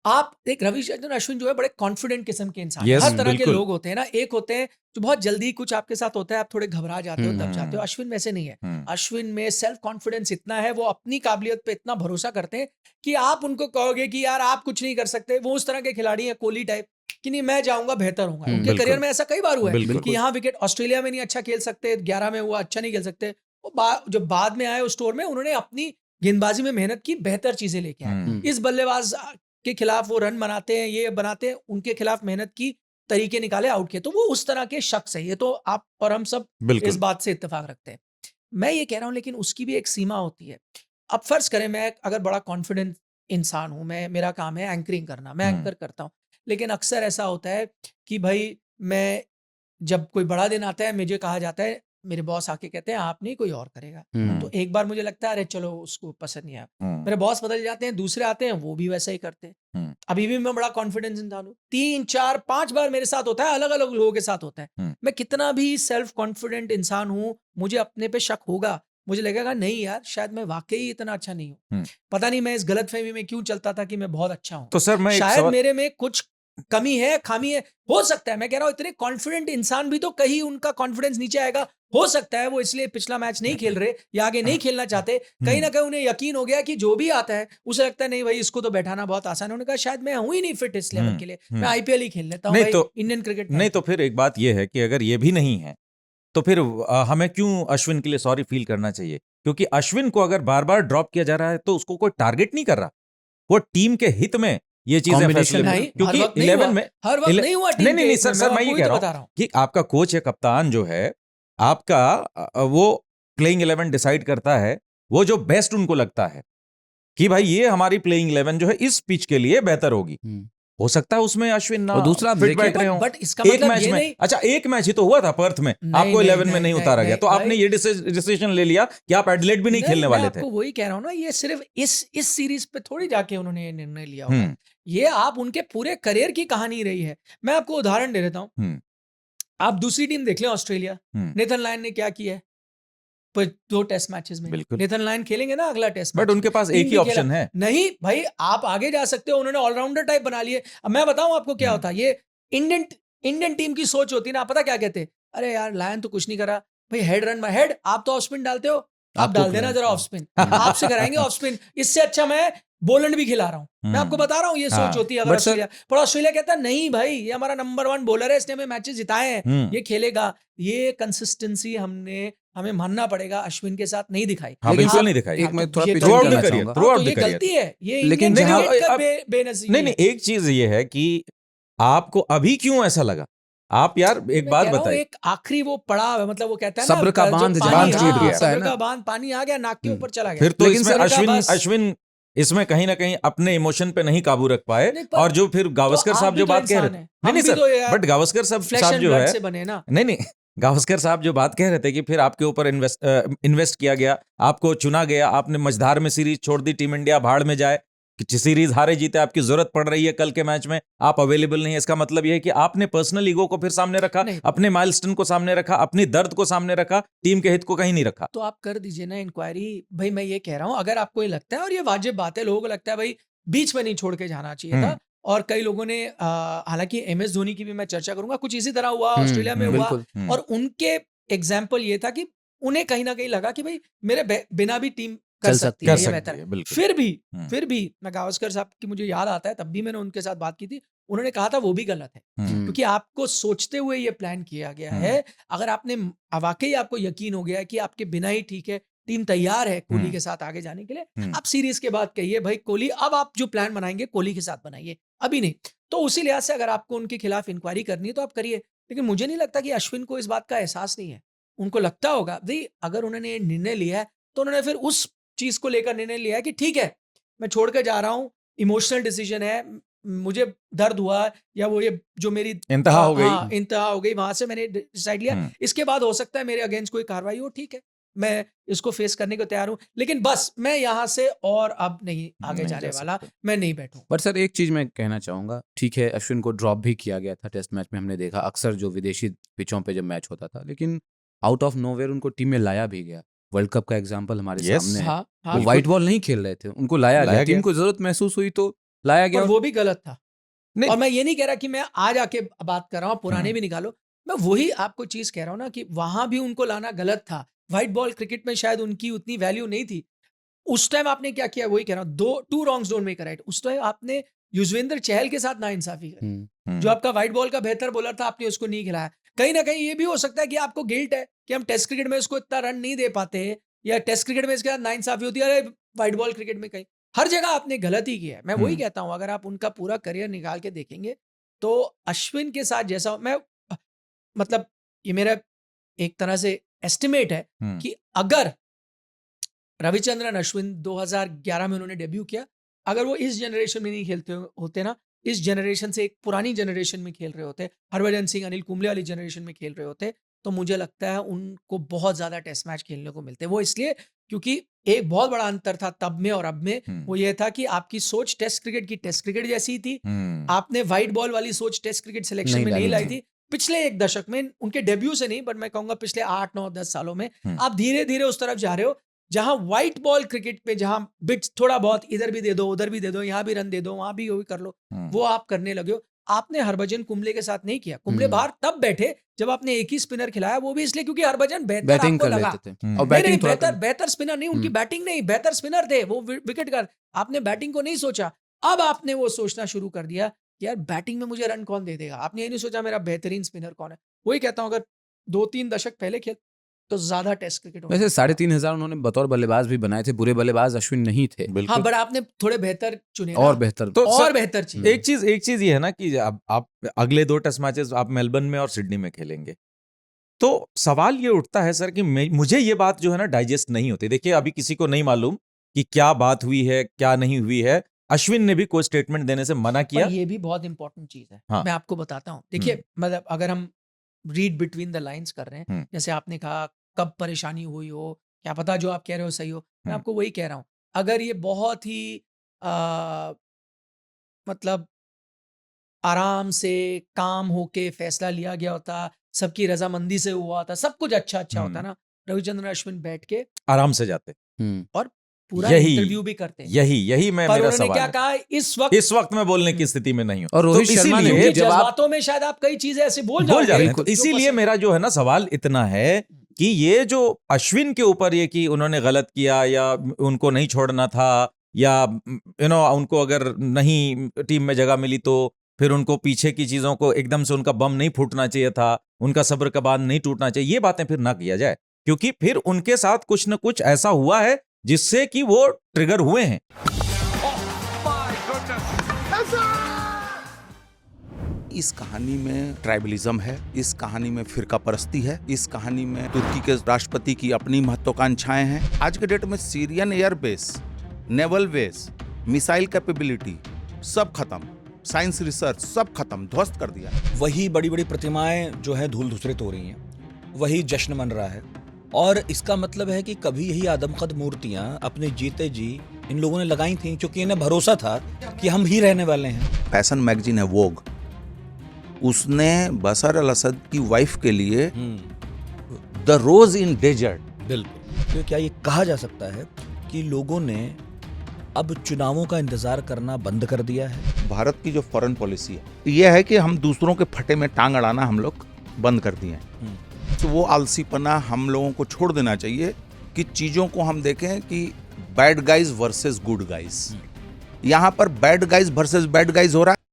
आप एक रविचंद्रन अश्विन जो है बड़े कॉन्फिडेंट किस्म के इंसान हैं। Yes, हर तरह के बिल्कुल। लोग होते हैं ना, एक होते हैं जो बहुत जल्दी कुछ आपके साथ होता है, आप थोड़े घबरा जाते हो, दब जाते हो। अश्विन वैसे नहीं है। अश्विन में सेल्फ कॉन्फिडेंस इतना है, वो अपनी काबिलियत पे इतना भरोसा करते हैं कि आप उनको कहोगे कि यार आप कुछ नहीं कर सकते। वो उस तरह के खिलाड़ी हैं, कोहली टाइप, कि नहीं मैं जाऊंगा बेहतर होऊंगा। उनके बिल्कुल। करियर में ऐसा कई बार हुआ है बिल्कुल। कि यहाँ विकेट ऑस्ट्रेलिया में नहीं अच्छा खेल सकते, 11 में वो अच्छा नहीं खेल सकते। वो जब बाद में आए उस टूर में, उन्होंने अपनी गेंदबाजी में मेहनत की, बेहतर चीजें लेके आए। इस बल्लेबाज के खिलाफ वो रन बनाते हैं, ये बनाते हैं, उनके खिलाफ मेहनत की, तरीके निकाले, आउट किए। तो वो उस तरह के शख्स है। ये तो आप और हम सब इस बिल्कुल। बात से इत्तेफाक रखते हैं। मैं ये कह रहा हूं लेकिन उसकी भी एक सीमा होती है। अब फर्ज करें मैं अगर बड़ा कॉन्फिडेंट इंसान हूं, मैं मेरा काम है एंकरिंग करना, मैं एंकर करता हूं, लेकिन अक्सर ऐसा होता है कि भाई मैं जब कोई बड़ा दिन आता है, मुझे कहा जाता है, मेरे बॉस आके कहते हैं आप नहीं कोई और करेगा। तो एक बार मुझे लगता है अरे चलो उसको पसंद नहीं आया, मेरे बॉस बदल जाते हैं, दूसरे आते हैं, वो भी वैसा ही करते हैं। अभी भी मैं बड़ा कॉन्फिडेंस इंसान हूँ, 3 4 5 बार मेरे साथ होता है, अलग अलग लोगों के साथ होता है। मैं कितना भी सेल्फ कॉन्फिडेंट इंसान हूँ, मुझे अपने पे शक होगा, मुझे लगेगा नहीं यार शायद मैं वाकई इतना अच्छा नहीं हूँ। पता नहीं मैं इस गलतफहमी में क्यों चलता था कि मैं बहुत अच्छा हूँ। तो सर मैं एक शायद सवाल मेरे में कुछ कमी है, खामी है, हो सकता है। मैं कह रहा हूं इतने कॉन्फिडेंट इंसान भी तो कहीं उनका कॉन्फिडेंस नीचे आएगा। हो सकता है वो इसलिए पिछला मैच नहीं खेल रहे या आगे नहीं खेलना चाहते, कहीं ना कहीं उन्हें यकीन हो गया कि जो भी आता है उसे लगता है नहीं भाई इसको तो बैठाना बहुत आसान है। उन्होंने कहा शायद मैं हूं ही नहीं फिट इस लेवल के लिए, मैं आईपीएल ही खेल लेता हूँ नहीं भाई, तो इंडियन क्रिकेट में नहीं तो फिर एक बात यह है कि अगर ये भी नहीं है तो फिर हमें क्यों अश्विन के लिए सॉरी फील करना चाहिए? क्योंकि अश्विन को अगर बार बार ड्रॉप किया जा रहा है तो उसको कोई टारगेट नहीं कर रहा, वो टीम के हित में ये चीजें फैसले नहीं, हर क्योंकि वक्त नहीं 11 हुआ, में हर वक्त नहीं हुआ टीम नहीं नहीं के नहीं हित में, सर मैं ये आपको ही कह तो रहा बता हूं रहा हूं। कि आपका कोच है, कप्तान जो है आपका, वो प्लेइंग 11 डिसाइड करता है, वो जो बेस्ट उनको लगता है कि भाई ये हमारी प्लेइंग 11 जो है इस पिच के लिए बेहतर होगी। हो सकता है उसमें अश्विन ना और दूसरा आप फिट देखिए, बैठ रहे हो। बट इसका एक मतलब मैच ये में, नहीं, अच्छा एक मैच ही तो हुआ था पर्थ में, आपको 11 में नहीं उतारा गया, तो आपने भाई, ये डिसीजन ले लिया कि आप एडिलेड भी नहीं खेलने मैं वाले थे। आपको वही कह रहा हूँ ना, ये सिर्फ इस सीरीज पे थोड़ी जाके उन्होंने ये निर्णय लिया होगा। हम्म ये आप उनके पूरे करियर की कहानी रही है। मैं आपको उदाहरण दे देता हूँ, हम्म आप दूसरी टीम देख लें ऑस्ट्रेलिया, हम्म नेथन लायन ने क्या किया है 2 टेस्ट मैचेस में। बिल्कुल। नेथन लायन खेलेंगे ना अगला टेस्ट बट मैच में, उनके पास एक 3 ही भी खेला ऑप्शन है। नहीं भाई, आप आगे जा सकते हो, उन्होंने ऑलराउंडर टाइप बना लिए। अब मैं बताऊं आपको क्या होता, ये इंडियन इंडियन टीम की सोच होती है ना, आप पता क्या कहते, अरे यार लायन तो कुछ नहीं करा भाई, हेड रन माय हेड, आप तो ऑफ स्पिन डालते हो, आप आपको डाल देना जरा ऑफ स्पिन, आपसे कराएंगे ऑफ स्पिन, इससे अच्छा मैं बोलर भी खिला रहा हूं। मैं आपको बता रहा हूं ये सोच होती है अगर बट सर ऑस्ट्रेलिया, पर ऑस्ट्रेलिया कहता है नहीं भाई ये हमारा नंबर 1 बॉलर है, इसने हमें मैचेस जिताए हैं, ये खेलेगा। ये कंसिस्टेंसी हमें मानना पड़ेगा अश्विन के साथ नहीं दिखाई। हाँ, लेकिन बिल्कुल सर नहीं दिखाई। एक मैं थोड़ा ये पिछन थ्रू करना आउट द चाहूंगा। करियर, तो ये गलती है, ये लेकिन इंडियन जहां क्रिकेट का अब- बेनसीबी नहीं है। नहीं एक चीज ये है कि आपको अभी क्यों ऐसा लगा, आप यार एक मैं बात कह रहा हूं बताइए। एक आखिरी वो पड़ाव है, मतलब वो कहता है ना सब्र का जो बांध पानी, जहां टूट गया सब्र है ना। का बांध, पानी आ गया नाक के ऊपर चला गया। फिर तो लेकिन इसमें सर अश्विन इसमें कहीं ना कहीं अपने इमोशन पे नहीं काबू रख पाए, नहीं, और जो फिर तो गावस्कर आप साहब भी जो तो बात कह रहे इंसान थे, हैं, नहीं हम नहीं भी सर, तो यार बट गावस्कर फ्लैश साहब एंड जो ब्लड है, से बने ना। नहीं नहीं गावस्कर साहब जो बात कह रहे थे कि फिर आपके ऊपर इन्वेस्ट किया गया, आपको चुना गया, आपने मझधार में सीरीज छोड़ दी, टीम इंडिया भाड़ में जाए, कि सीरीज हारे जीते, आपकी जरूरत पड़ रही है कल के मैच में, आप अवेलेबल नहीं है, इसका मतलब यह है कि आपने पर्सनल ईगो को फिर सामने रखा, नहीं, अपने माइलस्टोन को सामने रखा, अपनी दर्द को सामने रखा, टीम के हित को कहीं नहीं रखा। तो आप कर दीजिए ना इंक्वायरी। भाई मैं ये कह रहा हूं अगर आपको ये लगता है, और ये वाजिब बात है, लोगों को लगता है भाई बीच में नहीं छोड़ के जाना चाहिए था, और कई लोगों ने हालांकि एमएस धोनी की भी मैं चर्चा करूंगा, कुछ इसी तरह हुआ ऑस्ट्रेलिया में हुआ, बिल्कुल। और उनके एग्जाम्पल ये था कि उन्हें कहीं ना कहीं लगा कि भाई मेरे बिना भी टीम कर चल सकती सकती है, कर ये सकती बेहतर है, है। बिल्कुल। फिर भी मैं गावस्कर साहब की मुझे याद आता है, तब भी मैंने उनके साथ बात की थी, उन्होंने कहा था वो भी गलत है, क्योंकि आपको सोचते हुए ये प्लान किया गया है। अगर आपने वाकई आपको यकीन हो गया है कि आपके बिना ही ठीक है, टीम तैयार है कोहली के साथ आगे जाने के लिए, आप सीरीज के बाद कहिए भाई कोहली, अब आप जो प्लान बनाएंगे कोहली के साथ बनाइए, अभी नहीं। तो उसी लिहाज से अगर आपको उनके खिलाफ इंक्वायरी करनी है तो आप करिए, लेकिन मुझे नहीं लगता कि अश्विन को इस बात का एहसास नहीं है। उनको लगता होगा भाई अगर उन्होंने निर्णय लिया है तो उन्होंने फिर उस चीज को लेकर निर्णय लिया है कि ठीक है मैं छोड़ कर जा रहा हूं, इमोशनल डिसीजन है, मुझे दर्द हुआ, या वो ये जो मेरी इंतहा हो गई। हाँ इंतहा हो गई, वहां से मैंने डिसाइड लिया, इसके बाद हो सकता है मेरे अगेंस्ट कोई कार्रवाई हो, ठीक है मैं इसको फेस करने को तैयार हूं, लेकिन बस मैं यहां से और अब नहीं आगे नहीं जाने जा वाला, सकते। मैं नहीं बैठूं। बट सर एक चीज मैं कहना चाहूंगा, ठीक है अश्विन को ड्रॉप भी किया गया था टेस्ट मैच में, हमने देखा अक्सर जो विदेशी पिचों पे जब मैच होता था, लेकिन आउट ऑफ नोवेयर उनको टीम में लाया भी गया। वर्ल्ड कप का एग्जांपल हमारे Yes, सामने है, हाँ हाँ वो व्हाइट बॉल नहीं खेल रहे थे, उनको लाया गया, टीम को जरूरत महसूस हुई तो लाया गया पर वो भी गलत था। नहीं। और मैं ये नहीं कह रहा कि मैं आज आके बात कर रहा हूँ पुराने भी निकालो, मैं वही आपको चीज कह रहा हूँ ना कि वहां भी उनको लाना गलत था। व्हाइट बॉल क्रिकेट में शायद उनकी उतनी वैल्यू नहीं थी उस टाइम। आपने क्या किया वही कह रहा हूँ, two wrongs don't make a right. उस टाइम आपने युजवेंद्र चहल के साथ नाइंसाफी करी, जो आपका व्हाइट बॉल का बेहतर बॉलर था, आपने उसको नहीं खिलाया। कहीं ना कहीं ये भी हो सकता है कि आपको गिल्ट है कि हम टेस्ट क्रिकेट में इसको इतना रन नहीं दे पाते, या टेस्ट क्रिकेट में इसके साथ नाइंसाफी होती है, अरे व्हाइट बॉल क्रिकेट में कहीं हर जगह आपने गलत ही किया है। मैं वही कहता हूँ, अगर आप उनका पूरा करियर निकाल के देखेंगे तो अश्विन के साथ जैसा मैं मतलब ये मेरा एक तरह से एस्टिमेट है कि अगर रविचंद्रन अश्विन 2011 में उन्होंने डेब्यू किया, अगर वो इस जनरेशन में नहीं खेलते होते ना, इस जनरेशन से एक पुरानी जनरेशन में खेल रहे होते, हरभजन सिंह, अनिल कुंबले वाली जनरेशन में खेल रहे होते, तो मुझे लगता है उनको बहुत ज्यादा टेस्ट मैच खेलने को मिलते। वो इसलिए क्योंकि एक बहुत बड़ा अंतर था तब में और अब में, वो ये था कि आपकी सोच टेस्ट क्रिकेट की टेस्ट क्रिकेट जैसी थी। आपने व्हाइट बॉल वाली सोच टेस्ट क्रिकेट सिलेक्शन में नहीं लाई थी। पिछले एक दशक में, उनके डेब्यू से नहीं, बट मैं कहूंगा पिछले 8, 9, 10 सालों में आप धीरे धीरे उस तरफ जा रहे हो जहां व्हाइट बॉल क्रिकेट पे, जहां बिट्स थोड़ा बहुत इधर भी दे दो, उधर भी दे दो, यहां भी रन दे दो, वहां भी वो भी कर लो, वो आप करने लगे हो। आपने हरभजन कुंबले के साथ नहीं किया। कुंबले बाहर तब बैठे जब आपने एक ही स्पिनर खिलाया, वो भी इसलिए क्योंकि हरभजन बेहतर बैटिंग आपको कर लगा। लेते थे और बैटिंग थोड़ा बेहतर स्पिनर नहीं, उनकी बैटिंग नहीं, बेहतर स्पिनर थे वो, विकेट कर। आपने बैटिंग को नहीं सोचा। अब आपने वो सोचना शुरू कर दिया कि यार बैटिंग में मुझे रन कौन दे देगा। आपने ये नहीं सोचा मेरा बेहतरीन स्पिनर कौन है। वही कहता हूं, अगर 2-3 दशक पहले खेल तो ज्यादा टेस्ट क्रिकेट वैसे 3,500 उन्होंने बतौर बल्लेबाज भी बनाए थे, बुरे बल्लेबाज अश्विन नहीं थे। हाँ, बट आपने थोड़े बेहतर चुने और ना। बेहतर तो और बेहतर चीज एक चीज ये है ना कि आप अगले 2 टेस्ट मैचेस आप मेलबर्न में और सिडनी में खेलेंगे, तो सवाल ये उठता है सर कि मुझे ये बात जो है ना डाइजेस्ट नहीं होती। देखिए, अभी किसी को नहीं मालूम कि क्या बात हुई है, क्या नहीं हुई है। अश्विन ने भी कोई स्टेटमेंट देने से मना किया। ये भी बहुत इंपॉर्टेंट चीज है। हाँ। मैं आपको बताता हूँ। देखिए, मतलब अगर हम रीड बिटवीन द लाइंस कर रहे हैं, जैसे आपने कहा कब परेशानी हुई हो, क्या पता जो आप कह रहे हो सही हो। मैं आपको वही कह रहा हूँ, अगर ये बहुत ही मतलब आराम से काम होके फैसला लिया गया होता, सबकी रजामंदी से हुआ होता, सब कुछ अच्छा होता ना, रविचंद्रन अश्विन बैठ के आराम से जाते और पूरा यही इंटरव्यू भी करते हैं। यही मैं पर मेरा उन्होंने सवाल क्या है। कहा, इस वक्त मैं बोलने की स्थिति में नहीं हूं। और रोहित शर्मा ने इसीलिए भी जब आप जज्बातों में शायद आप कई चीजें ऐसे बोल जा रहे हैं, जाओगे। तो इसीलिए मेरा जो है ना सवाल इतना है कि ये जो अश्विन के ऊपर ये कि उन्होंने गलत किया या उनको नहीं छोड़ना था, या उनको अगर नहीं टीम में जगह मिली तो फिर उनको पीछे की चीजों को एकदम से उनका बम नहीं फूटना चाहिए था, उनका सब्र का बांध नहीं टूटना चाहिए, ये बातें फिर ना किया जाए, क्योंकि फिर उनके साथ कुछ न कुछ ऐसा हुआ है जिससे कि वो ट्रिगर हुए हैं। इस कहानी में ट्राइबलिज्म है, इस कहानी में फिरका परस्ती है, इस कहानी में तुर्की के राष्ट्रपति की अपनी महत्वाकांक्षाएं हैं। आज के डेट में Syrian airbase, naval base, missile capability सब खत्म, साइंस रिसर्च सब खत्म, ध्वस्त कर दिया। वही बड़ी बड़ी प्रतिमाएं जो है धूल धूसरित हो रही हैं, वही जश्न मन रहा है, और इसका मतलब है कि कभी यही आदमकद मूर्तियां अपने जीते जी इन लोगों ने लगाई थी, क्योंकि इन्हें भरोसा था कि हम ही रहने वाले हैं। फैशन मैगजीन है वोग, उसने बशर अल असद की वाइफ के लिए द रोज इन डेजर्ट। बिल्कुल। तो क्या ये कहा जा सकता है कि लोगों ने अब चुनावों का इंतजार करना बंद कर दिया है? भारत की जो फॉरेन पॉलिसी है यह है कि हम दूसरों के फटे में टांग अड़ाना हम लोग बंद कर दिए हैं। तो वो आलसीपना हम लोगों को छोड़ देना चाहिए कि चीज़ों को हम देखें कि bad guys versus good guys. यहाँ पर bad guys versus bad guys हो रहा है।